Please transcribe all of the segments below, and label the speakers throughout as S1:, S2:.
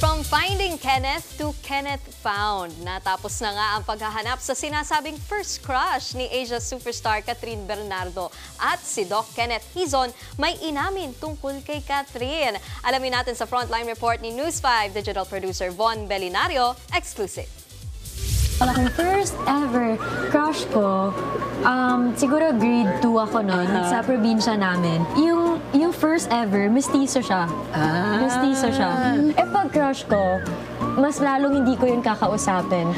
S1: From finding Kenneth to Kenneth found. Natapos na nga ang paghahanap sa sinasabing first crush ni Asia superstar Catherine Bernardo. At si Doc Kenneth Hizon may inamin tungkol kay Catherine. Alamin natin sa Frontline Report ni News 5 digital producer Von Belinario, exclusive.
S2: Ang first ever crush ko, siguro grade 2 ako noon sa probinsya namin. Yung first ever, mestizo siya. Mestizo siya. Pag crush ko, mas lalong hindi ko yun kakausapin.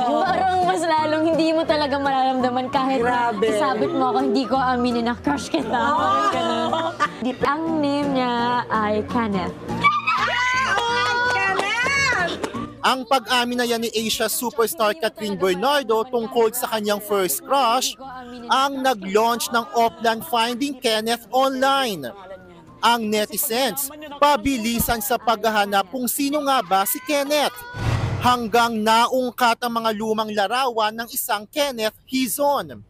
S2: Parang mas lalong hindi mo talaga mararamdaman kahit isabit mo ako, hindi ko aminin na crush kita. Ang name niya ay Kenneth.
S3: Ang pag-amin na yan ni Asia superstar Catherine Bernardo tungkol sa kanyang first crush ang nag-launch ng Oplan Finding Kenneth online. Ang netizens, pabilisan sa paghahanap kung sino nga ba si Kenneth. Hanggang naungkat ang mga lumang larawan ng isang Kenneth Hizon.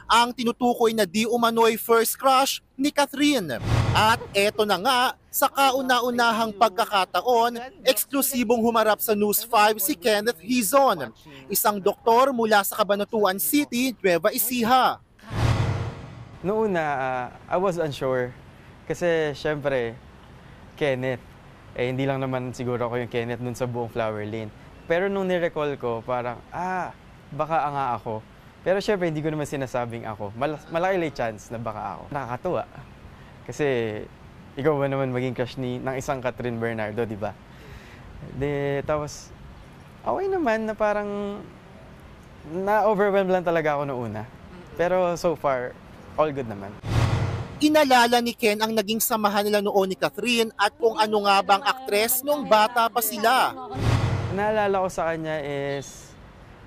S3: Ang tinutukoy na di umano'y first crush ni Catherine. At eto na nga, sa kauna-unahang pagkakataon, eksklusibong humarap sa News 5 si Kenneth Hizon, isang doktor mula sa Cabanatuan City, Nueva Ecija.
S4: Noong una, I was unsure. Kasi syempre, Kenneth, hindi lang naman siguro ako yung Kenneth nun sa buong Flower Lane. Pero nung nirecall ko, parang, baka nga ako. Pero syempre, hindi ko naman sinasabing ako. Malaki lang chance na baka ako. Nakakatuwa. Kasi ikaw ba naman maging crush ng isang Catherine Bernardo, di ba? Tapos, okay naman na parang na-overwhelmed lang talaga ako noong una. Pero so far, all good naman.
S3: Inalala ni Ken ang naging samahan nila noon ni Catherine at kung ano nga bang aktres nung bata pa sila.
S4: Naalala ko sa kanya is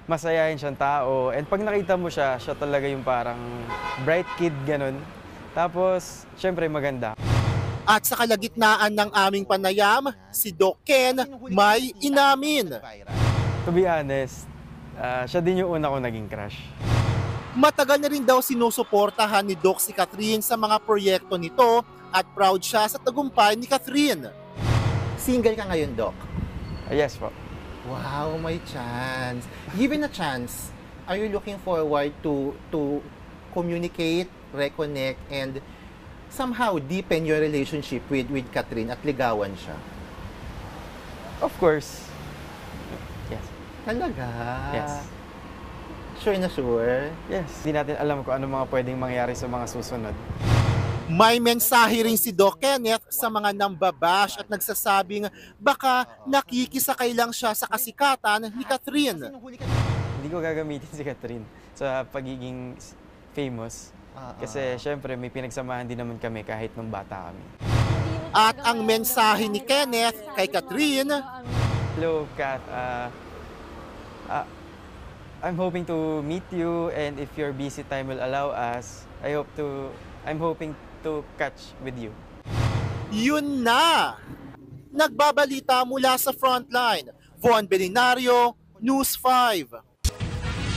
S4: masayahin siyang tao. And pag nakita mo siya, siya talaga yung parang bright kid, ganun. Tapos, syempre maganda.
S3: At sa kalagitnaan ng aming panayam, si Doc Ken may inamin.
S4: To be honest, siya din yung una ko naging crush.
S3: Matagal na rin daw sinusuportahan ni Doc si Catherine sa mga proyekto nito at proud siya sa tagumpay ni Catherine. Single ka ngayon, Doc?
S4: Yes po.
S3: Wow, may chance. Given a chance, are you looking forward to communicate, reconnect, and somehow deepen your relationship with Catherine at ligawan siya?
S4: Of course. Yes.
S3: Talaga?
S4: Yes.
S3: Sure na sure?
S4: Yes. Hindi natin alam kung ano mga pwedeng mangyari sa mga susunod.
S3: May mensahe rin si Doc Kenneth sa mga nambabash at nagsasabing baka nakikisakay lang siya sa kasikatan ni Catherine.
S4: Hindi ko gagamitin si Catherine sa pagiging famous. Kasi syempre may pinagsamahan din naman kami kahit nung bata kami.
S3: At ang mensahe ni Kenneth kay Catherine,
S4: hello, Kat. I'm hoping to meet you, and if your busy time will allow us, I'm hoping to catch with you.
S3: Yun na! Nagbabalita mula sa Frontline. Von Belinario, News 5.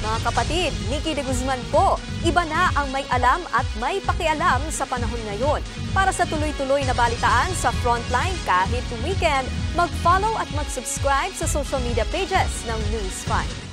S1: Mga kapatid, Nikki de Guzman po, iba na ang may alam at may pakialam sa panahon ngayon. Para sa tuloy-tuloy na balitaan sa Frontline kahit weekend, mag-follow at mag-subscribe sa social media pages ng News 5.